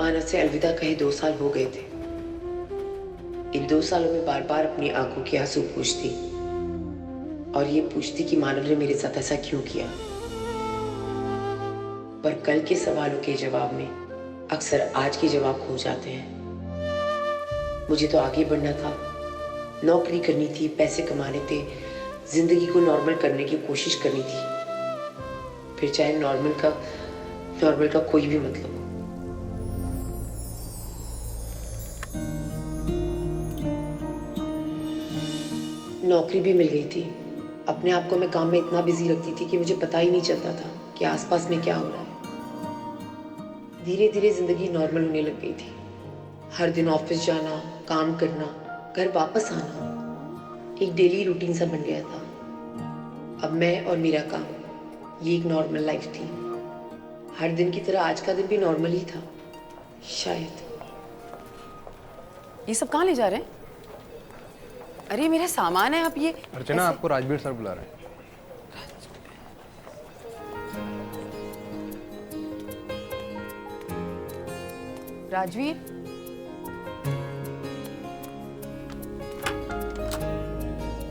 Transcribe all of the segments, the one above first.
मानव से अलविदा कहे 2 साल हो गए थे। इन 2 सालों में बार बार अपनी आंखों के आंसू पूछती और ये पूछती कि मानव ने मेरे साथ ऐसा क्यों किया। पर कल के सवालों के जवाब में अक्सर आज के जवाब खो जाते हैं। मुझे तो आगे बढ़ना था, नौकरी करनी थी, पैसे कमाने थे, जिंदगी को नॉर्मल करने की कोशिश करनी थी, फिर चाहे नॉर्मल का कोई भी मतलब हो। नौकरी भी मिल गई थी। अपने आप को मैं काम में इतना बिजी रखती थी कि मुझे पता ही नहीं चलता था कि आसपास में क्या हो रहा है। धीरे धीरे जिंदगी नॉर्मल होने लग गई थी। हर दिन ऑफिस जाना, काम करना, घर वापस आना, एक डेली रूटीन सा बन गया था। अब मैं और मेरा काम, ये एक नॉर्मल लाइफ थी। हर दिन की तरह आज का दिन भी नॉर्मल ही था शायद। ये सब कहाँ ले जा रहे हैं? अरे मेरा सामान है, आप ये अर्चना, आपको राजवीर सर बुला रहे हैं। राजवीर,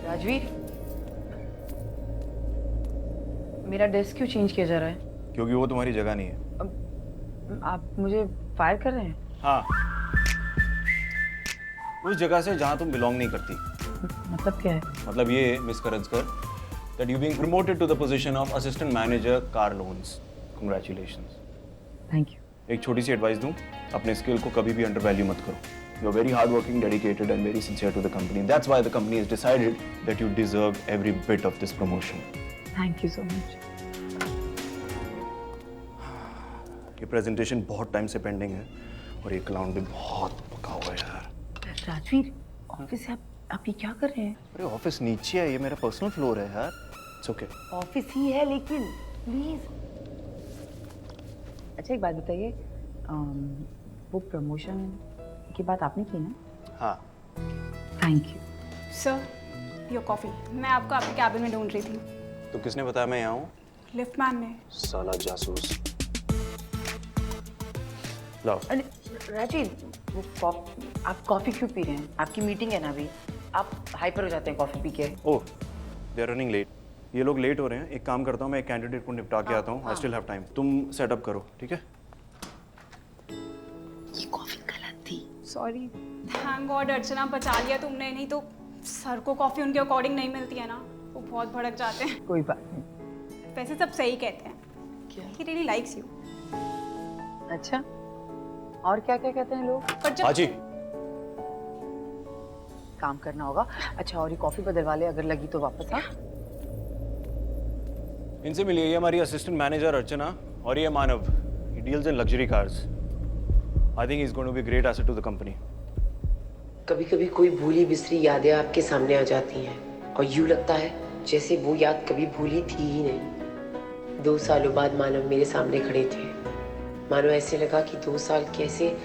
राजवीर, मेरा डेस्क क्यों चेंज किया जा रहा है? क्योंकि वो तुम्हारी जगह नहीं है। आप मुझे फायर कर रहे हैं? हाँ, उस जगह से जहाँ तुम बिलोंग नहीं करती। मतलब क्या है? मतलब ये miss Karanjkar, that you being promoted to the position of assistant manager car loans. Congratulations. Thank you. एक छोटी सी एडवाइस दूं, अपने स्किल को कभी भी अंडर वैल्यू मत करो। You are very hardworking, dedicated, and very sincere to the company. That's why the company has decided that you deserve every bit of this promotion. Thank you so much. ये presentation बहुत time से pending है और ये clown भी बहुत पका हुआ है यार। राजवीर, ऑफिस से आप ये क्या कर रहे हैं? अरे ऑफिस नीचे है, ये मेरा पर्सनल फ्लोर है यार। It's okay. ऑफिस ही है लेकिन प्लीज। अच्छा एक बात बताइए, वो प्रमोशन की बात आपने की ना? हाँ। Thank you. Sir, your coffee. मैं आपको आपके कैबिन में ढूंढ रही थी। तो किसने बताया मैं यहाँ हूँ? लिफ्ट मैन ने। साला जासूस। लाओ। अरे राजीव, वो आप कॉफी क्यों पी रहे हैं? आपकी मीटिंग है ना अभी, आप हाइपर हो जाते हैं कॉफी पी के। ओह, दे आर रनिंग लेट। ये लोग लेट हो रहे हैं। एक काम करता हूँ, मैं एक कैंडिडेट को निपटा के आता हूँ। I still have time. तुम सेटअप करो, ठीक है? ये कॉफी गलत थी। सॉरी। थैंक गॉड अर्चना, बचा लिया तुमने, नहीं तो सर को कॉफी उनके अकॉर्डिंग नहीं मिलती है ना, वो बहुत भड़क जाते हैं। कोई बात नहीं। वैसे सब सही कहते हैं। क्या? He really likes you. अच्छा, और क्या क्या कहते हैं लोग? पर जब हाँ जी। काम करना होगा। अच्छा, और ये कॉफी बदलवा ले, अगर लगी तो वापस। हाँ, इनसे मिलिए। ये हमारी असिस्टेंट मैनेजर अर्चना और ये Manav. He deals in luxury cars. I think he is going to be great asset to the company. कभी कभी कोई भूली बिसरी यादें आपके सामने आ जाती हैं और यूं लगता है जैसे वो याद कभी भूली थी ही नहीं। 2 सालों बाद मानव मेरे सामने खड़े थे। मानो ऐसे लगा कि 2 साल कैसे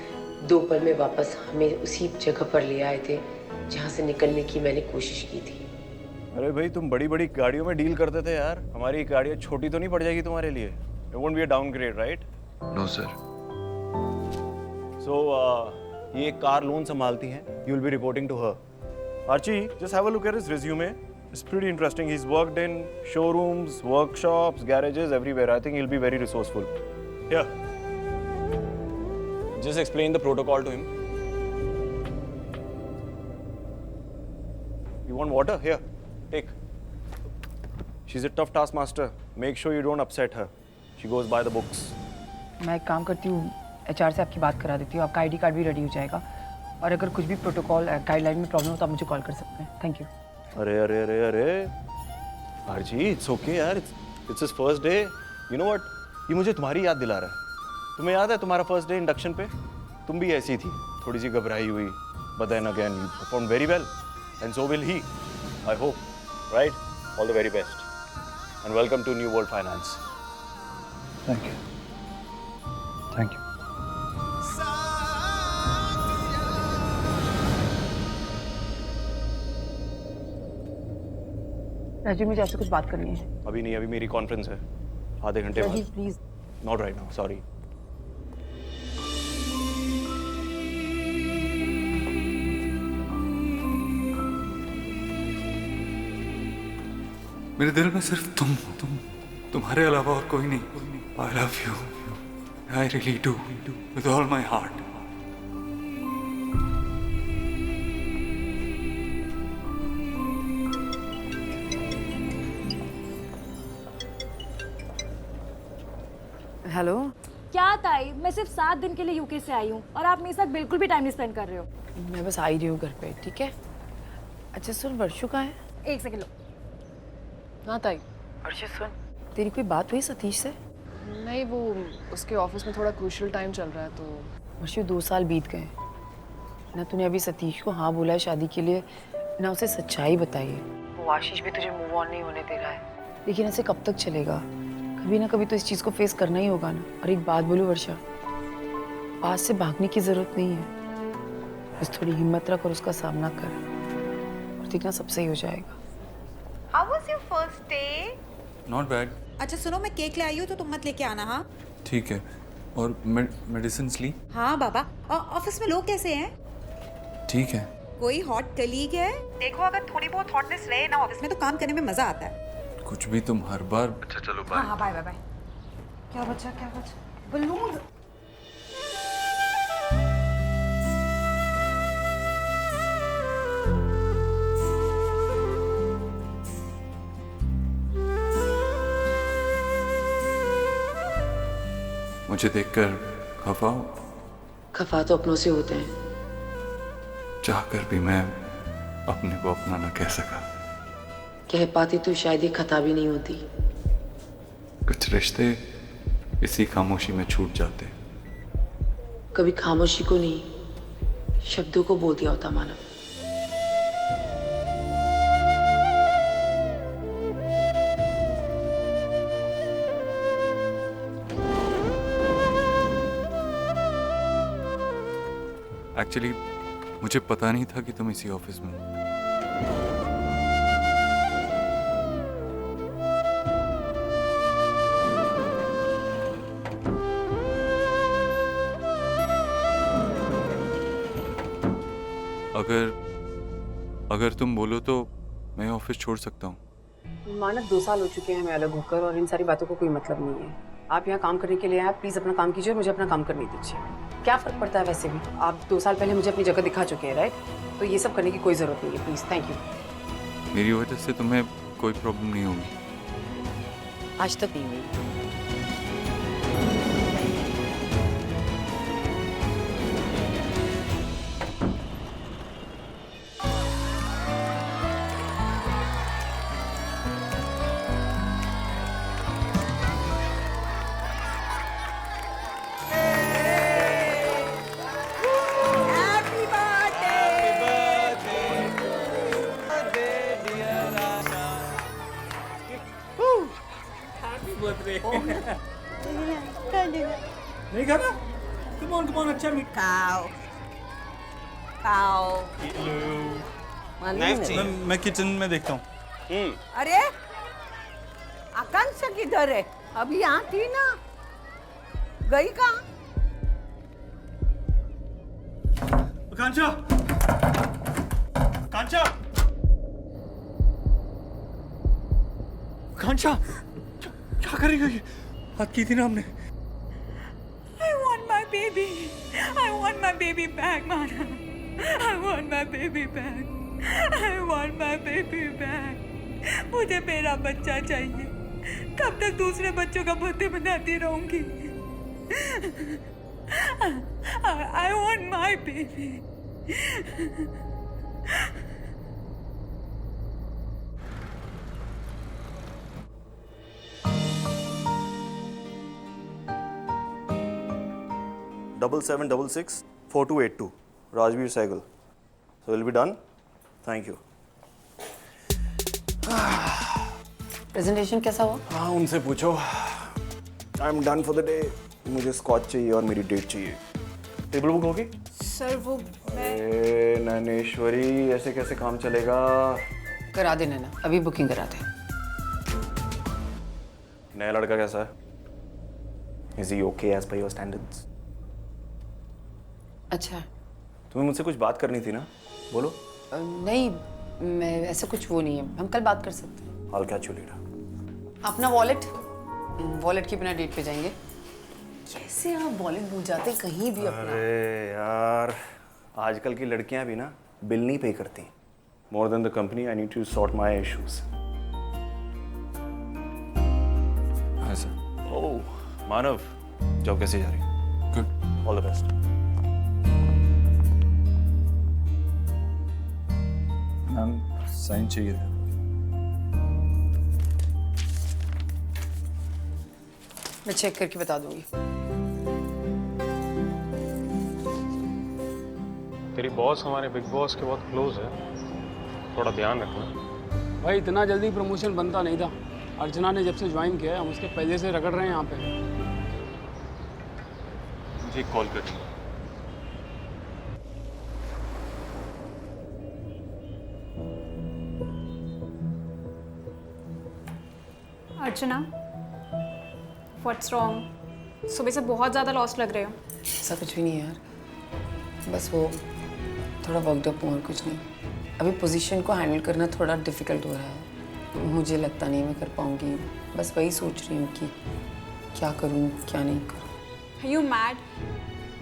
2 पल में वापस हमें उसी जगह पर ले आए थे जहाँ से निकलने की मैंने कोशिश की थी। अरे भाई, तुम बड़ी बड़ी गाड़ियों में डील करते थे यार। हमारी गाड़ियाँ छोटी तो नहीं पड़ जाएगी तुम्हारे लिए? It won't be a downgrade, right? No sir. So ये कार लोन संभालती हैं। You will be reporting to her. Archie, just have a look at his resume. It's pretty interesting. He is worked in showrooms, workshops, garages, everywhere. I think he will be very resourceful. Here, just explain the protocol to him. You want water? Here, take. She's a tough taskmaster. Make sure you don't upset her. She goes by the books. मैं एक काम करती हूँ, HR से आपकी बात करा देती हूँ। आपका ID कार्ड भी रेडी हो जाएगा, और अगर कुछ भी प्रोटोकॉल गाइडलाइन में प्रॉब्लम हो तो आप मुझे कॉल कर सकते हैं। Thank you. अरे अरे अरे अरे आरजी, it's okay यार। It's his first day. You know what? ये मुझे तुम्हारी याद दिला रहा है। तुम्हें याद है तुम्हारा फर्स्ट डे इंडक्शन पे? तुम भी ऐसी थी, थोड़ी सी घबराई हुई। But then again, you performed very well, and so will he. I hope, right? All the very best, and welcome to New World Finance. Thank you. Thank you. Rajiv, मुझे आपसे कुछ बात करनी है। अभी नहीं, अभी मेरी कॉन्फ्रेंस है आधे घंटे बाद। Rajiv please. Not right now, sorry. मेरे दिल में सिर्फ तुम्हारे अलावा और कोई नहीं। I love you, I really do, with all my heart. Hello. क्या ताई, मैं सिर्फ 7 दिन के लिए यूके से आई हूँ और आप मेरे साथ बिल्कुल भी टाइम नहीं स्पेंड कर रहे हो। मैं बस आ ही रही हूँ घर पे, ठीक है? अच्छा सुन, वर्षु कहाँ है? 1 सेकंड लो। हाँ ताई। वर्षु सुन, तेरी कोई बात हुई सतीश से? नहीं, वो उसके ऑफिस में थोड़ा क्रूशियल टाइम चल रहा है तो। वर्षु 2 साल बीत गए ना, तूने अभी सतीश को हाँ बोला है शादी के लिए, ना उसे सच्चाई बताई है। वो आशीष भी तुझे मूव ऑन नहीं होने दे रहा है, लेकिन ऐसे कब तक चलेगा? कभी ना कभी तो इस चीज़ को फेस करना ही होगा ना। और एक बात बोलूं वर्षा, पास से भागने की जरूरत नहीं है, बस थोड़ी हिम्मत रख और उसका सामना कर, और देखना सब सही हो जाएगा। How was your first day? Not bad. अच्छा सुनो, मैं केक ले आई हूँ तो तुम मत लेके आना। हाँ ठीक है। और मेडिसिन ली? हाँ बाबा। ऑफिस में लोग कैसे हैं? ठीक है। कोई हॉट कलीग है? देखो, अगर थोड़ी बहुत हॉटनेस रहे ना ऑफिस में तो काम करने में मजा आता है। कुछ भी तुम हर बार। अच्छा चलो बाय। हाँ बाय बाय बाय। क्या बचा बलून। मुझे देखकर खफा हो? खफा तो अपनों से होते हैं। चाहकर भी मैं अपने को अपना न कह सका। कह पाती तो शायद ये खता भी नहीं होती। कुछ रिश्ते इसी खामोशी में छूट जाते। कभी खामोशी को नहीं, शब्दों को बोल दिया होता मानव। एक्चुअली मुझे पता नहीं था कि तुम इसी ऑफिस में हो। अगर तुम बोलो तो मैं ऑफिस छोड़ सकता हूँ। मानव 2 साल हो चुके हैं हमें अलग होकर, और इन सारी बातों को कोई मतलब नहीं है। आप यहाँ काम करने के लिए आए, प्लीज अपना काम कीजिए और मुझे अपना काम करने दीजिए। क्या फर्क पड़ता है वैसे भी? आप 2 साल पहले मुझे अपनी जगह दिखा चुके हैं, राइट? तो ये सब करने की कोई जरूरत नहीं है, प्लीज। Thank you. मेरी वजह से तुम्हें कोई प्रॉब्लम नहीं होगी? आज तक नहीं हुई। नहीं खाना? Come on, अच्छा मीट। काओ। मैं किचन में देखता हूँ। अरे आकांक्षा किधर है? अभी यहाँ थी ना, गई कहाँ? कांचा, कांचा, कांचा, क्या करेगी? बात की थी ना हमने। I want my baby. I want my baby back, Mana. I want my baby back. I want my baby back. मुझे मेरा बच्चा चाहिए। कब तक दूसरे बच्चों का बर्थडे मनाती रहूंगी? I want my baby. Double 766-4282 Rajveer Sehgal. So we'll be done. Thank you. Presentation कैसा हुआ? हाँ उनसे पूछो। I am done for the day. मुझे स्कॉच चाहिए और मेरी डेट चाहिए। टेबल बुक होगी? सर वो अरे नैनेश्वरी, ऐसे कैसे काम चलेगा? करा देना ना, अभी बुकिंग करा दे। नया लड़का कैसा है? Is he okay as per your standards? अच्छा। तुम्हें मुझसे कुछ बात करनी थी ना, बोलो। नहीं, मैं ऐसा कुछ वो नहीं है, हम कल बात कर सकते हैं। I'll catch you later. अपना वॉलेट के बिना डेट पे जाएंगे? कैसे आप वॉलेट भूल जाते कहीं भी अपना? अरे यार, आजकल की लड़कियां भी ना बिल नहीं पे करती. More than the company, I need to sort my issues. हाँ सर. Oh, मानव, जॉब कैसे जा रही है? Good. All the best. Ma'am sign चाहिए था. मैं चेक करके बता दूंगी. तेरी बॉस हमारे बिग बॉस के बहुत क्लोज है, थोड़ा ध्यान रखना. भाई इतना जल्दी प्रमोशन बनता नहीं था. अर्चना ने जब से ज्वाइन किया है हम उसके पहले से रगड़ रहे हैं यहाँ पे. मुझे कॉल कर दी. अर्चना, व्हाट्स रॉन्ग? सुबह से बहुत ज़्यादा लॉस्ट लग रहे हो. ऐसा कुछ भी नहीं है यार, बस वो थोड़ा वर्कड अप हूँ और कुछ नहीं. अभी पोजीशन को हैंडल करना थोड़ा डिफिकल्ट हो रहा है. मुझे लगता नहीं मैं कर पाऊँगी. बस वही सोच रही हूँ कि क्या करूँ क्या नहीं करूँ. Are you mad?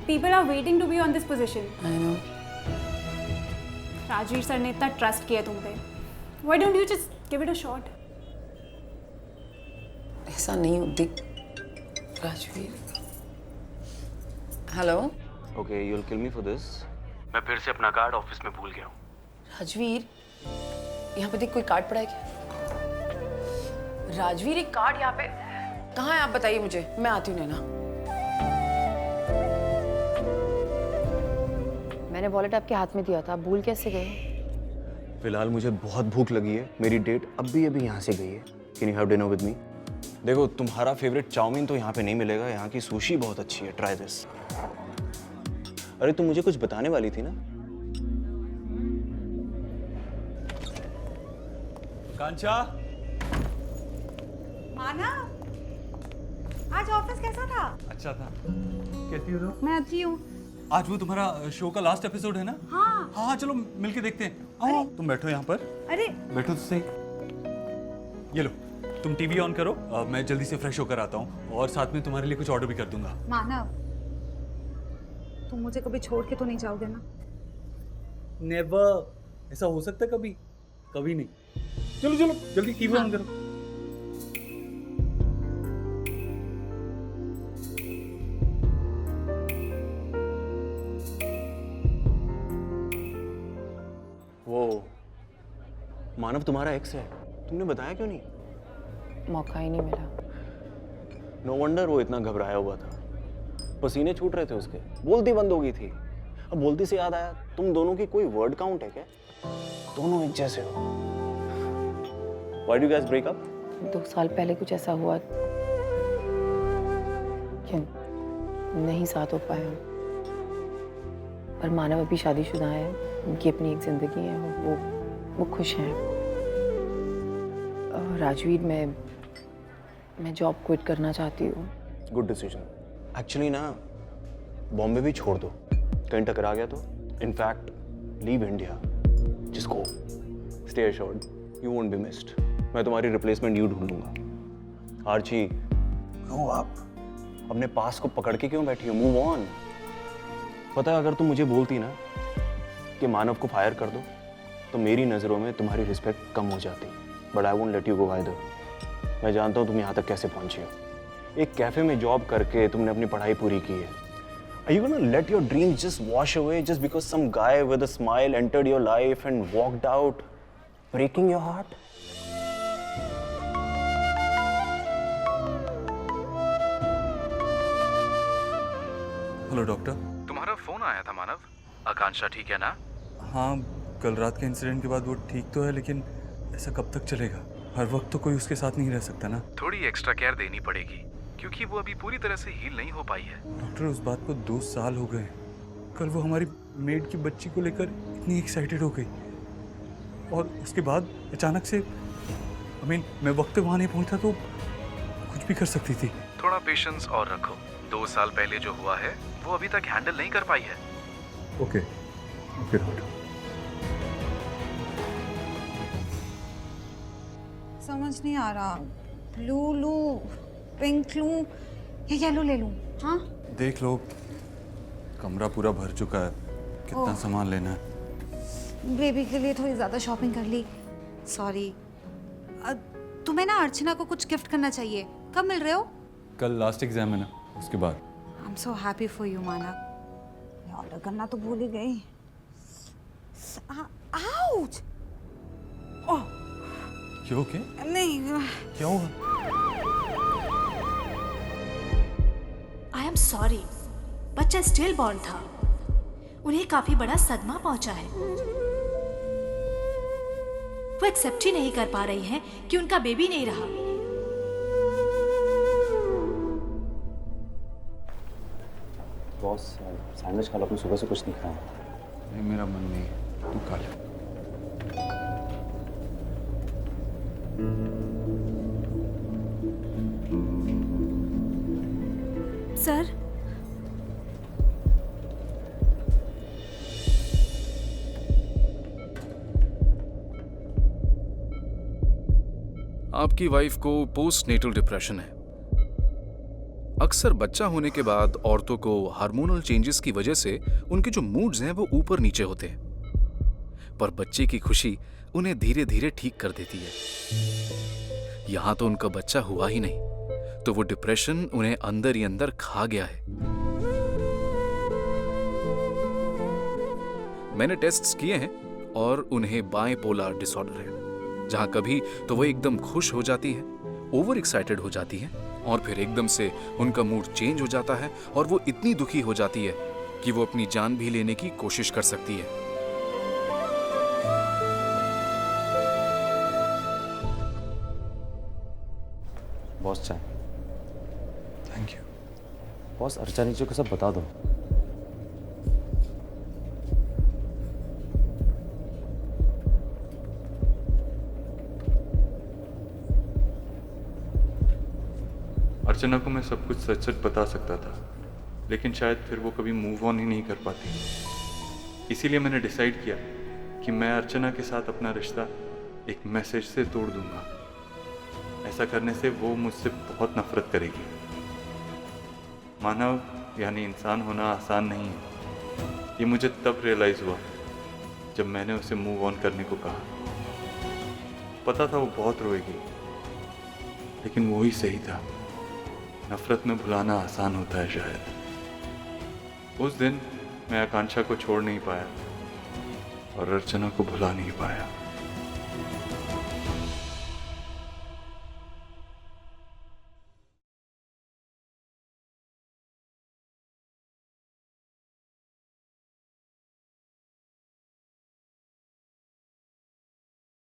People are waiting to be on this position. I know. Rajveer sir ने इतना ट्रस्ट किया तुम पे. Why don't you just give it a shot? ऐसा नहीं हो दिख. Rajveer. Hello. Okay, you'll kill me for this. मैं फिर से अपना कार्ड ऑफिस में भूल गया हूँ. राजवीर, यहाँ पे देख कोई कार्ड पड़ा है क्या? राजवीर एक कार्ड यहाँ पे कहाँ है? आप बताइए मुझे, मैं आती हूँ नैना. मैंने वॉलेट आपके हाथ में दिया था, आप भूल कैसे गए? फिलहाल मुझे बहुत भूख लगी है. मेरी डेट अभी यहाँ से गई है. Can you have dinner with me? देखो, तुम्हारा फेवरेट चाउमीन तो यहाँ पे नहीं मिलेगा. यहाँ की सुशी बहुत अच्छी है. Try this. अरे तुम मुझे कुछ बताने वाली थी ना? कांचा. मानव, आज ऑफिस कैसा था? अच्छा था. कैसी हो तुम? मैं अच्छी हूँ. आज वो तुम्हारा शो का लास्ट एपिसोड है ना? हाँ. हाँ चलो मिलके देखते हैं. आओ तुम बैठो यहाँ पर. अरे बैठो तो सही. ये लो तुम टीवी ऑन करो. मैं जल्दी से फ्रेश होकर आता हूँ और साथ में तुम्हारे लिए कुछ ऑर्डर भी कर दूंगा. मानव, तुम मुझे कभी छोड़ के तो नहीं जाओगे ना? नेवर. ऐसा हो सकता है कभी? कभी नहीं. चलो चलो जल्दी टीवी ऑन करो. वो मानव तुम्हारा एक्स है. तुमने बताया क्यों नहीं? मौका ही नहीं मिला. नो वंडर वो इतना घबराया हुआ था. पसीने छूट रहे थे उसके. बोलती बंद हो गई थी. अब बोलती से याद आया, तुम दोनों की कोई वर्ड काउंट है क्या? दोनों एक जैसे हो. Why do you guys break up? 2 साल पहले कुछ ऐसा हुआ कि नहीं साथ हो पाया. पर मानव अभी शादीशुदा है. उनकी अपनी एक जिंदगी है. वो खुश हैं. राजवीर, मैं जॉब क्विट करना चाहती हूँ. Good decision. एक्चुअली ना बॉम्बे भी छोड़ दो. कहीं टकरा गया तो. In fact leave India. Just go. Stay assured you won't be missed. मैं तुम्हारी रिप्लेसमेंट यू ढूंढूंगा. Archie, grow up. अपने पास को पकड़ के क्यों बैठी हो? Move on. पता है, अगर तुम मुझे बोलती ना कि मानव को फायर कर दो तो मेरी नज़रों में तुम्हारी रिस्पेक्ट कम हो जाती. But I won't let you go either. मैं जानता हूँ तुम यहाँ तक कैसे पहुँची हो. एक कैफे में जॉब करके तुमने अपनी पढ़ाई पूरी की है. Are you gonna let your dreams just wash away just because some guy with a smile entered your life and walked out, breaking your heart? Hello doctor. तुम्हारा फोन आया था मानव. आकांक्षा ठीक है ना? हाँ, कल रात के इंसिडेंट के बाद वो ठीक तो है, लेकिन ऐसा कब तक चलेगा? हर वक्त तो कोई उसके साथ नहीं रह सकता ना. थोड़ी एक्स्ट्रा केयर देनी पड़ेगी क्योंकि वो अभी पूरी तरह से हील नहीं हो पाई है. डॉक्टर, उस बात को 2 साल हो गए. कल वो हमारी मेड की बच्ची को लेकर इतनी एक्साइटेड हो गई और उसके बाद अचानक से मैं वक्त पे वहाँ नहीं पहुँचा तो कुछ भी कर सकती थी. थोड़ा पेशेंस और रखो. 2 साल पहले जो हुआ है वो अभी तक हैंडल नहीं कर पाई है. Okay doctor. समझ नहीं आ रहा, ब्लू लूं, पिंक लूं या येलो ले लूं? हाँ देख लो, कमरा पूरा भर चुका है, कितना ओह। सामान लेना है। बेबी के लिए थोड़ी ज़्यादा शॉपिंग कर ली, सॉरी। तुम्हें ना अर्चना को कुछ गिफ्ट करना चाहिए, कब मिल रहे हो? कल लास्ट एग्जाम है ना, उसके बाद। I am so happy for you माना। ऑर्डर करना तो भूल ही गई। आउच! ओह क्यों के? नहीं, क्या हुआ? आई एम सॉरी, बच्चा स्टिल बॉर्न था, उन्हें काफी बड़ा सदमा पहुंचा है। वो एक्सेप्ट ही नहीं कर पा रही हैं कि उनका बेबी नहीं रहा। बॉस सैंडविच खा लो, आपने सुबह से कुछ नहीं खाया। नहीं, मेरा मन नहीं है, तू खा ले। सर, आपकी वाइफ को पोस्ट नेटल डिप्रेशन है। अक्सर बच्चा होने के बाद औरतों को हार्मोनल चेंजेस की वजह से उनके जो मूड्स हैं वो ऊपर नीचे होते हैं, पर बच्चे की खुशी उन्हें धीरे धीरे ठीक कर देती है। यहां तो उनका बच्चा हुआ ही नहीं, तो वो डिप्रेशन उन्हें अंदर ही अंदर खा गया है। मैंने टेस्ट्स किए हैं और उन्हें बाइपोलर डिसऑर्डर है, जहां कभी तो वो एकदम खुश हो जाती है, ओवर एक्साइटेड हो जाती है, और फिर एकदम से उनका मूड चेंज हो जाता है और वो इतनी दुखी हो जाती है कि वो अपनी जान भी लेने की कोशिश कर सकती है। बॉस चाय। Thank you. बॉस अर्चना नीचे को सब बता दो। अर्चना को मैं सब कुछ सच सच बता सकता था, लेकिन शायद फिर वो कभी मूव ऑन ही नहीं कर पाती। इसीलिए मैंने डिसाइड किया कि मैं अर्चना के साथ अपना रिश्ता एक मैसेज से तोड़ दूंगा। ऐसा करने से वो मुझसे बहुत नफरत करेगी। मानव यानी इंसान होना आसान नहीं है, ये मुझे तब रियलाइज हुआ जब मैंने उसे मूव ऑन करने को कहा। पता था वो बहुत रोएगी, लेकिन वो ही सही था। नफरत में भुलाना आसान होता है शायद। उस दिन मैं आकांक्षा को छोड़ नहीं पाया और अर्चना को भुला नहीं पाया।